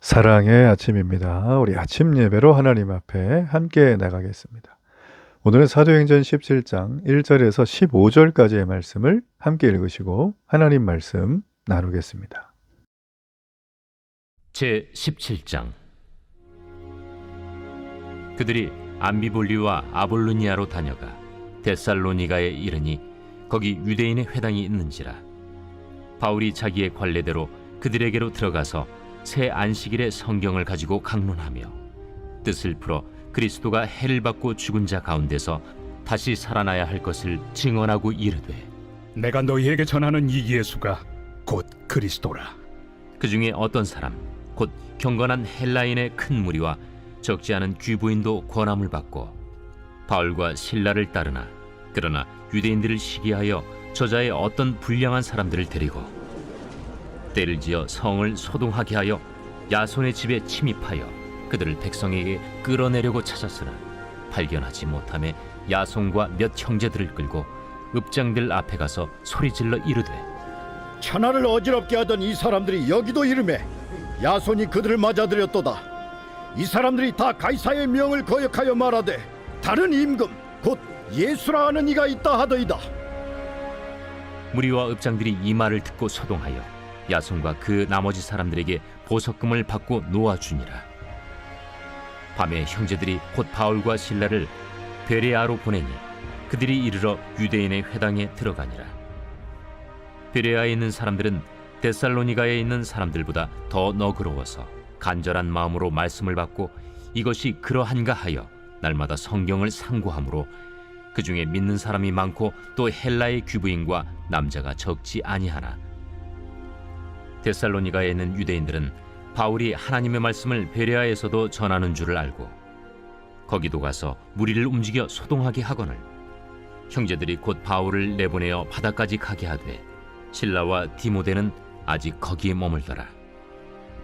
사랑의 아침입니다. 우리 아침 예배로 하나님 앞에 함께 나가겠습니다. 오늘은 사도행전 17장 1절에서 15절까지의 말씀을 함께 읽으시고 하나님 말씀 나누겠습니다. 제 17장. 그들이 암비볼리와 아볼로니아로 다녀가 데살로니가에 이르니 거기 유대인의 회당이 있는지라. 바울이 자기의 관례대로 그들에게로 들어가서 새 안식일에 성경을 가지고 강론하며 뜻을 풀어 그리스도가 해를 받고 죽은 자 가운데서 다시 살아나야 할 것을 증언하고 이르되, 내가 너희에게 전하는 이 예수가 곧 그리스도라. 그 중에 어떤 사람 곧 경건한 헬라인의 큰 무리와 적지 않은 귀부인도 권함을 받고 바울과 실라를 따르나, 그러나 유대인들을 시기하여 저자의 어떤 불량한 사람들을 데리고 때를 지어 성을 소동하게 하여 야손의 집에 침입하여 그들을 백성에게 끌어내려고 찾았으나 발견하지 못하매 야손과 몇 형제들을 끌고 읍장들 앞에 가서 소리질러 이르되, 천하를 어지럽게 하던 이 사람들이 여기도 이르매 야손이 그들을 맞아들였도다. 이 사람들이 다 가이사의 명을 거역하여 말하되 다른 임금 곧 예수라 하는 이가 있다 하더이다. 무리와 읍장들이 이 말을 듣고 소동하여 야손과 그 나머지 사람들에게 보석금을 받고 놓아주니라. 밤에 형제들이 곧 바울과 실라를 베레아로 보내니 그들이 이르러 유대인의 회당에 들어가니라. 베레아에 있는 사람들은 데살로니가에 있는 사람들보다 더 너그러워서 간절한 마음으로 말씀을 받고 이것이 그러한가 하여 날마다 성경을 상고하므로 그 중에 믿는 사람이 많고 또 헬라의 귀부인과 남자가 적지 아니하나, 데살로니가에 있는 유대인들은 바울이 하나님의 말씀을 베레아에서도 전하는 줄을 알고 거기도 가서 무리를 움직여 소동하게 하거늘 형제들이 곧 바울을 내보내어 바다까지 가게 하되 실라와 디모데는 아직 거기에 머물더라.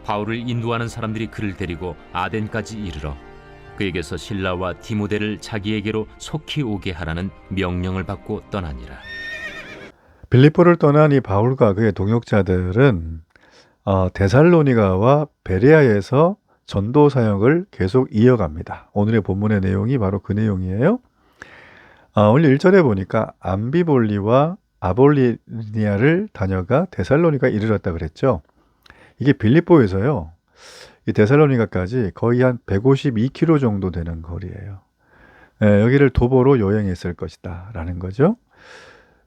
바울을 인도하는 사람들이 그를 데리고 아덴까지 이르러 그에게서 실라와 디모데를 자기에게로 속히 오게 하라는 명령을 받고 떠나니라. 빌립보를 떠난 이 바울과 그의 동역자들은 데살로니가와 베레아에서 전도 사역을 계속 이어갑니다. 오늘의 본문의 내용이 바로 그 내용이에요. 오늘 1절에 보니까 암비볼리와 아볼리니아를 다녀가 데살로니가에 이르렀다 그랬죠. 이게 빌립보에서요, 이 데살로니가까지 거의 한 152km 정도 되는 거리예요. 여기를 도보로 여행했을 것이다 라는 거죠.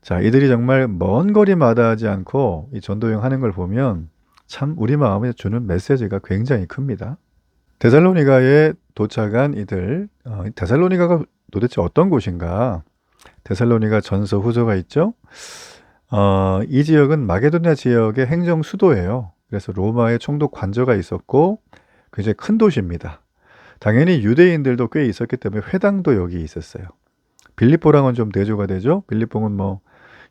자, 이들이 정말 먼 거리 마다하지 않고 이 전도여행 하는 걸 보면 참 우리 마음에 주는 메시지가 굉장히 큽니다. 데살로니가에 도착한 이들, 데살로니가가 도대체 어떤 곳인가? 데살로니가 전서 후서가 있죠. 이 지역은 마게도냐 지역의 행정 수도예요. 그래서 로마의 총독 관저가 있었고 굉장히 큰 도시입니다. 당연히 유대인들도 꽤 있었기 때문에 회당도 여기 있었어요. 빌립보랑은 좀 대조가 되죠. 빌립보는 뭐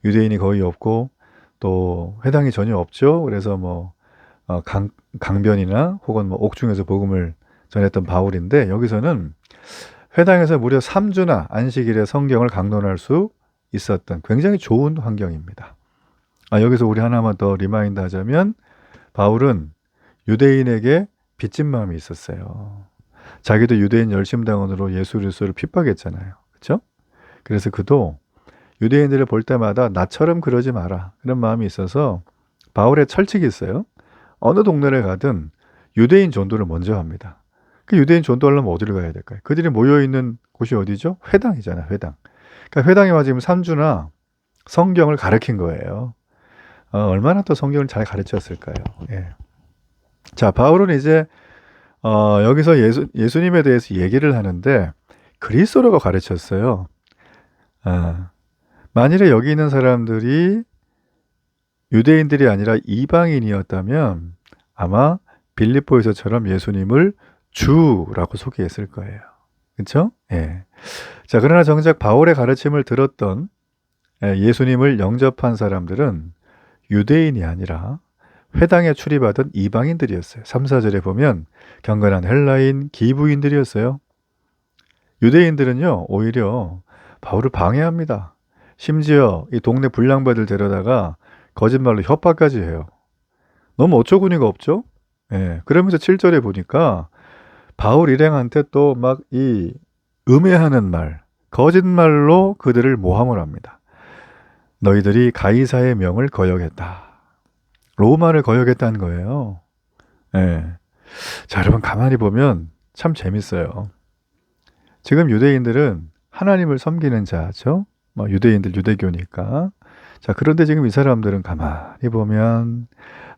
유대인이 거의 없고 또 회당이 전혀 없죠. 그래서 강변이나 혹은 옥중에서 복음을 전했던 바울인데, 여기서는 회당에서 무려 3주나 안식일에 성경을 강론할 수 있었던 굉장히 좋은 환경입니다. 여기서 우리 하나만 더 리마인드 하자면 바울은 유대인에게 빚진 마음이 있었어요. 자기도 유대인 열심당원으로 예수 그리스도를 핍박했잖아요. 그렇죠? 그래서 그도 유대인들을 볼 때마다 나처럼 그러지 마라, 그런 마음이 있어서 바울의 철칙이 있어요. 어느 동네를 가든 유대인 전도를 먼저 합니다. 그 유대인 전도하려면 어디를 가야 될까요? 그들이 모여있는 곳이 어디죠? 회당이잖아요. 회당. 그러니까 회당에 와 지금 3주나 성경을 가르친 거예요. 얼마나 또 성경을 잘 가르쳤을까요? 예. 자, 바울은 이제 여기서 예수님에 대해서 얘기를 하는데 그리스도라고 가르쳤어요. 만일에 여기 있는 사람들이 유대인들이 아니라 이방인이었다면 아마 빌립보에서처럼 예수님을 주라고 소개했을 거예요. 그렇죠? 예. 자, 그러나 정작 바울의 가르침을 들었던 예수님을 영접한 사람들은 유대인이 아니라 회당에 출입하던 이방인들이었어요. 3, 4절에 보면 경건한 헬라인, 기부인들이었어요. 유대인들은요, 오히려 바울을 방해합니다. 심지어 이 동네 불량배들 데려다가 거짓말로 협박까지 해요. 너무 어처구니가 없죠? 예. 그러면서 7절에 보니까 바울 일행한테 또 막 이 음해하는 말, 거짓말로 그들을 모함을 합니다. 너희들이 가이사의 명을 거역했다. 로마를 거역했다는 거예요. 예. 자, 여러분 가만히 보면 참 재밌어요. 지금 유대인들은 하나님을 섬기는 자죠. 뭐 유대인들 유대교니까. 자, 그런데 지금 이 사람들은 가만히 보면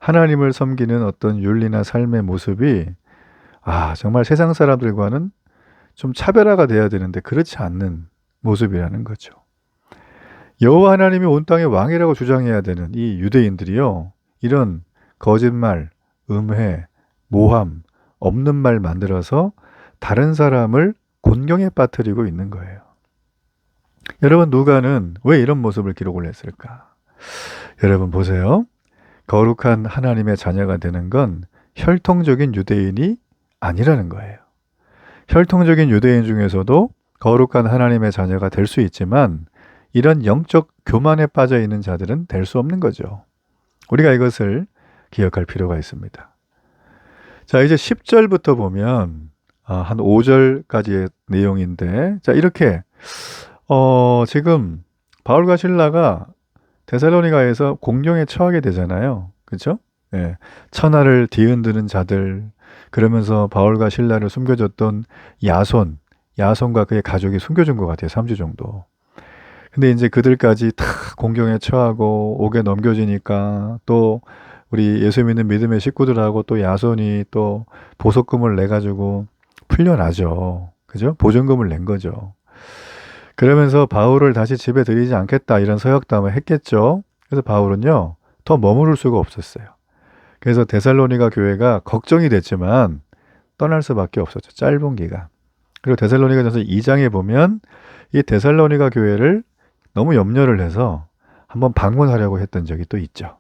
하나님을 섬기는 어떤 윤리나 삶의 모습이 정말 세상 사람들과는 좀 차별화가 돼야 되는데 그렇지 않는 모습이라는 거죠. 여호와 하나님이 온 땅의 왕이라고 주장해야 되는 이 유대인들이요. 이런 거짓말, 음해, 모함, 없는 말 만들어서 다른 사람을 곤경에 빠뜨리고 있는 거예요. 여러분 누가는 왜 이런 모습을 기록을 했을까? 여러분 보세요. 거룩한 하나님의 자녀가 되는 건 혈통적인 유대인이 아니라는 거예요. 혈통적인 유대인 중에서도 거룩한 하나님의 자녀가 될 수 있지만 이런 영적 교만에 빠져 있는 자들은 될 수 없는 거죠. 우리가 이것을 기억할 필요가 있습니다. 자, 이제 10절부터 보면 한 5절까지의 내용인데, 자, 이렇게 지금 바울과 실라가 데살로니가에서 공경에 처하게 되잖아요. 그렇죠? 예. 천하를 뒤흔드는 자들, 그러면서 바울과 실라를 숨겨줬던 야손과 그의 가족이 숨겨준 것 같아요. 3주 정도. 근데 이제 그들까지 다 공경에 처하고 옥에 넘겨지니까 또 우리 예수 믿는 믿음의 식구들하고 또 야손이 또 보석금을 내가지고 풀려나죠. 그죠? 보증금을 낸 거죠. 그러면서 바울을 다시 집에 들이지 않겠다 이런 서약담을 했겠죠. 그래서 바울은요 더 머무를 수가 없었어요. 그래서 데살로니가 교회가 걱정이 됐지만 떠날 수밖에 없었죠. 짧은 기간. 그리고 데살로니가전서 2장에 보면 이 데살로니가 교회를 너무 염려를 해서 한번 방문하려고 했던 적이 또 있죠.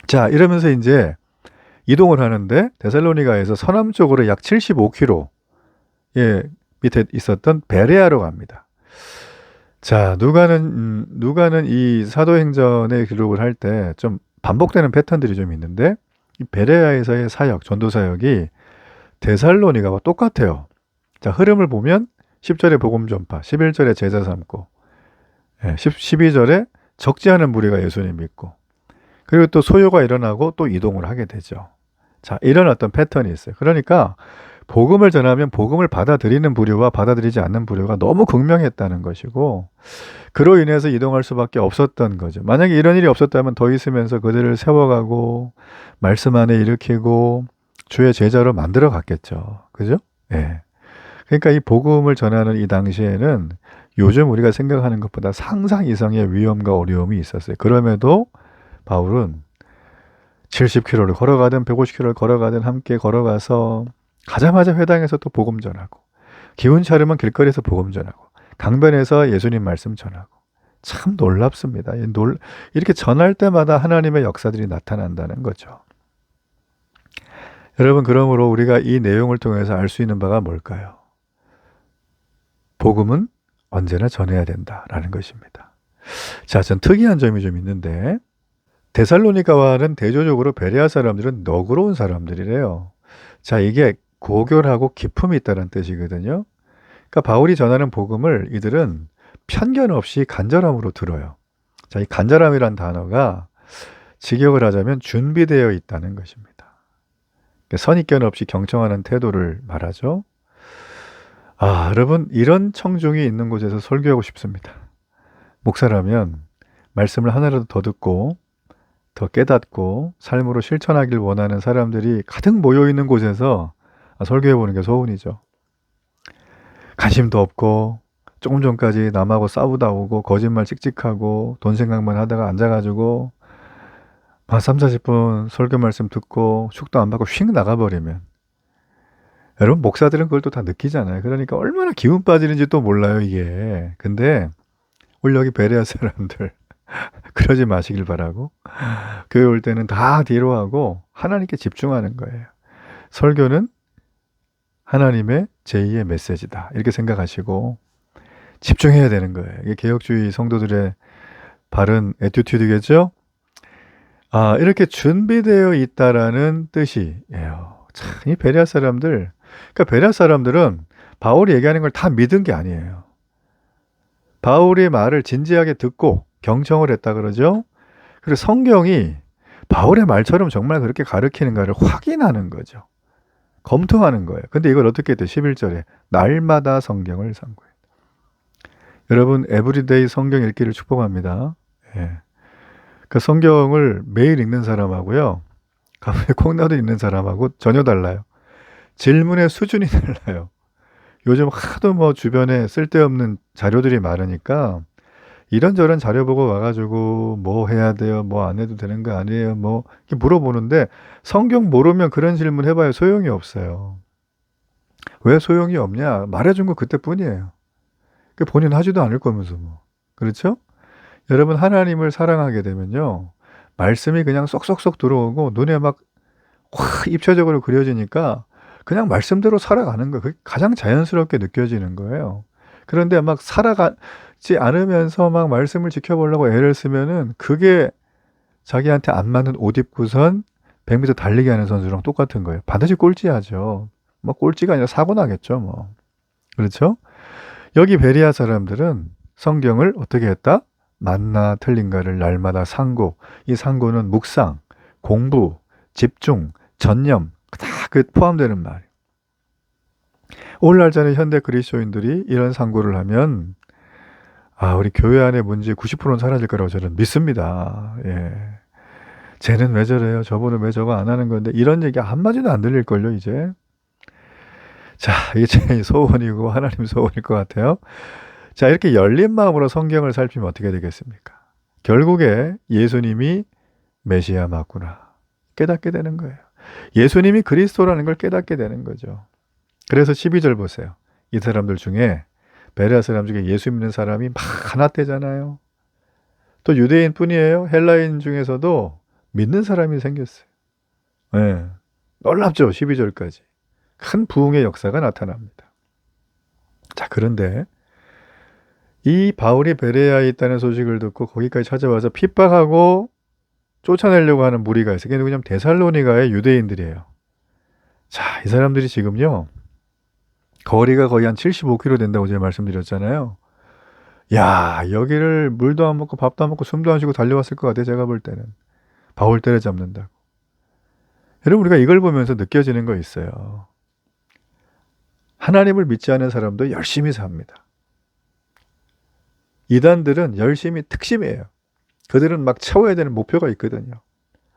자, 이러면서 이제 이동을 하는데 데살로니가에서 서남쪽으로 약 75km 밑에 있었던 베레아로 갑니다. 자, 누가는 이 사도행전의 기록을 할 때 좀 반복되는 패턴들이 좀 있는데 이 베레아에서의 사역, 전도 사역이 데살로니가와 똑같아요. 자, 흐름을 보면 10절에 복음 전파, 11절에 제자 삼고, 12절에 적지 않은 무리가 예수님 믿고, 그리고 또 소요가 일어나고 또 이동을 하게 되죠. 자, 이런 어떤 패턴이 있어요. 그러니까 복음을 전하면 복음을 받아들이는 부류와 받아들이지 않는 부류가 너무 극명했다는 것이고, 그로 인해서 이동할 수밖에 없었던 거죠. 만약에 이런 일이 없었다면 더 있으면서 그들을 세워가고 말씀 안에 일으키고 주의 제자로 만들어 갔겠죠. 그죠? 예. 그러니까 이 복음을 전하는 이 당시에는 요즘 우리가 생각하는 것보다 상상 이상의 위험과 어려움이 있었어요. 그럼에도 바울은 70km를 걸어가든 150km를 걸어가든 함께 걸어가서 가자마자 회당에서 또 복음 전하고, 기운 차리면 길거리에서 복음 전하고, 강변에서 예수님 말씀 전하고. 참 놀랍습니다. 이렇게 전할 때마다 하나님의 역사들이 나타난다는 거죠. 여러분, 그러므로 우리가 이 내용을 통해서 알 수 있는 바가 뭘까요? 복음은 언제나 전해야 된다라는 것입니다. 자, 전 특이한 점이 좀 있는데, 데살로니가와는 대조적으로 베레아 사람들은 너그러운 사람들이래요. 자, 이게 고결하고 기품이 있다는 뜻이거든요. 그러니까 바울이 전하는 복음을 이들은 편견 없이 간절함으로 들어요. 자, 이 간절함이란 단어가 직역을 하자면 준비되어 있다는 것입니다. 그러니까 선입견 없이 경청하는 태도를 말하죠. 여러분, 이런 청중이 있는 곳에서 설교하고 싶습니다. 목사라면 말씀을 하나라도 더 듣고 더 깨닫고 삶으로 실천하길 원하는 사람들이 가득 모여있는 곳에서 설교해보는 게 소원이죠. 관심도 없고 조금 전까지 남하고 싸우다 오고 거짓말 찍찍하고 돈 생각만 하다가 앉아가지고 3, 40분 설교 말씀 듣고 축도 안 받고 휙 나가버리면, 여러분 목사들은 그걸 또 다 느끼잖아요. 그러니까 얼마나 기운 빠지는지 또 몰라요 이게. 근데 우리 여기 베레아 사람들 그러지 마시길 바라고, 교회 올 때는 다 뒤로 하고 하나님께 집중하는 거예요. 설교는 하나님의 제2의 메시지다 이렇게 생각하시고 집중해야 되는 거예요. 이게 개혁주의 성도들의 바른 애티튜드겠죠. 이렇게 준비되어 있다라는 뜻이에요. 참, 이 베레아 사람들, 그러니까 베레아 사람들은 바울이 얘기하는 걸 다 믿은 게 아니에요. 바울의 말을 진지하게 듣고 경청을 했다 그러죠. 그리고 성경이 바울의 말처럼 정말 그렇게 가르치는가를 확인하는 거죠. 검토하는 거예요. 근데 이걸 어떻게 했대? 11절에 날마다 성경을 상고해. 여러분 에브리데이 성경 읽기를 축복합니다. 예. 그 성경을 매일 읽는 사람하고요. 가만히 콩나도 읽는 사람하고 전혀 달라요. 질문의 수준이 달라요. 요즘 하도 뭐 주변에 쓸데없는 자료들이 많으니까 이런저런 자료 보고 와가지고 뭐 해야 돼요? 뭐 안 해도 되는 거 아니에요? 뭐 이렇게 물어보는데 성경 모르면 그런 질문 해봐야 소용이 없어요. 왜 소용이 없냐? 말해준 거 그때뿐이에요. 그 본인 하지도 않을 거면서 뭐. 그렇죠? 여러분 하나님을 사랑하게 되면요. 말씀이 그냥 쏙쏙쏙 들어오고 눈에 막 확 입체적으로 그려지니까 그냥 말씀대로 살아가는 거예요. 그게 가장 자연스럽게 느껴지는 거예요. 그런데 막 살아가지 않으면서 막 말씀을 지켜보려고 애를 쓰면은 그게 자기한테 안 맞는 옷 입고선 100m 달리기 하는 선수랑 똑같은 거예요. 반드시 꼴찌하죠. 뭐 꼴찌가 아니라 사고 나겠죠, 뭐. 그렇죠? 여기 베리아 사람들은 성경을 어떻게 했다? 맞나 틀린가를 날마다 상고, 이 상고는 묵상, 공부, 집중, 전념 다 그 포함되는 말이에요. 오늘날짜는 현대 그리스도인들이 이런 상고를 하면 우리 교회 안에 문제 90%는 사라질 거라고 저는 믿습니다. 예. 쟤는 왜 저래요? 저분은 왜 저거 안 하는 건데 이런 얘기 한마디도 안 들릴걸요 이제. 자, 이게 제 소원이고 하나님 소원일 것 같아요. 자, 이렇게 열린 마음으로 성경을 살피면 어떻게 되겠습니까? 결국에 예수님이 메시아 맞구나 깨닫게 되는 거예요. 예수님이 그리스도라는 걸 깨닫게 되는 거죠. 그래서 12절 보세요. 이 사람들 중에 베레아 사람 중에 예수 믿는 사람이 많았대잖아요. 또 유대인 뿐이에요. 헬라인 중에서도 믿는 사람이 생겼어요. 네. 놀랍죠. 12절까지. 큰 부흥의 역사가 나타납니다. 자, 그런데 이 바울이 베레아에 있다는 소식을 듣고 거기까지 찾아와서 핍박하고 쫓아내려고 하는 무리가 있어요. 그게 누구냐면 데살로니가의 유대인들이에요. 자, 이 사람들이 지금요. 거리가 거의 한 75km 된다고 제가 말씀드렸잖아요. 야, 여기를 물도 안 먹고 밥도 안 먹고 숨도 안 쉬고 달려왔을 것 같아요. 제가 볼 때는. 바울 때려잡는다고. 여러분 우리가 이걸 보면서 느껴지는 거 있어요. 하나님을 믿지 않은 사람도 열심히 삽니다. 이단들은 열심히 특심이에요. 그들은 막 채워야 되는 목표가 있거든요.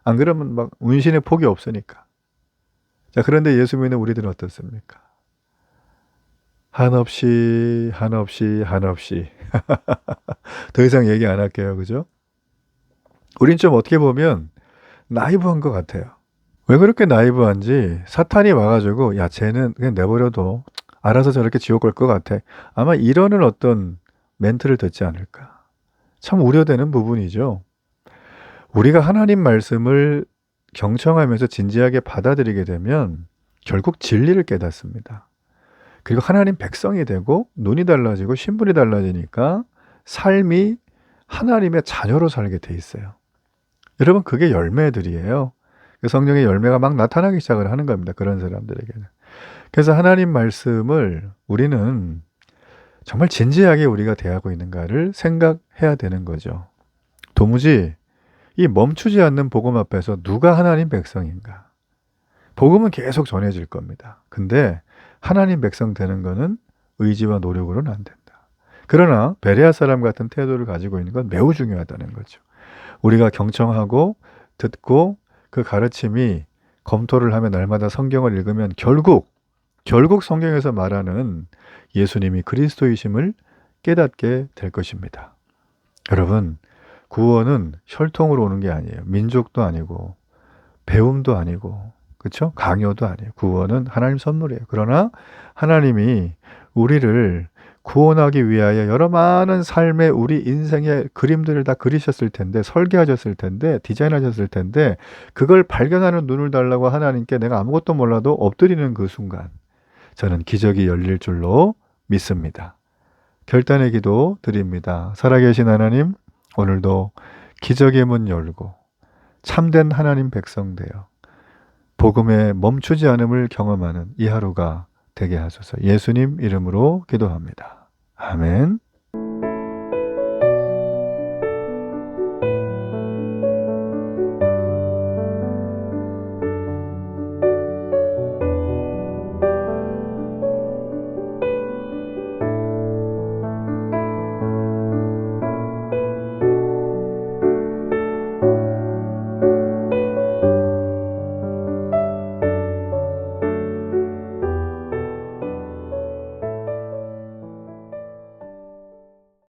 안 그러면 막 운신의 폭이 없으니까. 자, 그런데 예수 믿는 우리들은 어떻습니까? 한없이 더 이상 얘기 안 할게요. 그죠? 우린 좀 어떻게 보면 나이브한 것 같아요. 왜 그렇게 나이브한지 사탄이 와가지고 야 쟤는 그냥 내버려둬. 알아서 저렇게 지옥 갈 것 같아. 아마 이러는 어떤 멘트를 듣지 않을까. 참 우려되는 부분이죠. 우리가 하나님 말씀을 경청하면서 진지하게 받아들이게 되면 결국 진리를 깨닫습니다. 그리고 하나님 백성이 되고 눈이 달라지고 신분이 달라지니까 삶이 하나님의 자녀로 살게 돼 있어요. 여러분 그게 열매들이에요. 성령의 열매가 막 나타나기 시작을 하는 겁니다. 그런 사람들에게는. 그래서 하나님 말씀을 우리는 정말 진지하게 우리가 대하고 있는가를 생각해야 되는 거죠. 도무지 이 멈추지 않는 복음 앞에서 누가 하나님 백성인가? 복음은 계속 전해질 겁니다. 근데 하나님 백성 되는 거는 의지와 노력으로는 안 된다. 그러나 베레아 사람 같은 태도를 가지고 있는 건 매우 중요하다는 거죠. 우리가 경청하고 듣고 그 가르침이 검토를 하며 날마다 성경을 읽으면 결국 성경에서 말하는 예수님이 그리스도이심을 깨닫게 될 것입니다. 여러분, 구원은 혈통으로 오는 게 아니에요. 민족도 아니고 배움도 아니고 그렇죠? 강요도 아니에요. 구원은 하나님 선물이에요. 그러나 하나님이 우리를 구원하기 위하여 여러 많은 삶의 우리 인생의 그림들을 다 그리셨을 텐데 설계하셨을 텐데 디자인하셨을 텐데 그걸 발견하는 눈을 달라고 하나님께 내가 아무것도 몰라도 엎드리는 그 순간 저는 기적이 열릴 줄로 믿습니다. 결단의 기도 드립니다. 살아계신 하나님 오늘도 기적의 문 열고 참된 하나님 백성 되어 복음의 멈추지 않음을 경험하는 이 하루가 되게 하소서. 예수님 이름으로 기도합니다. 아멘.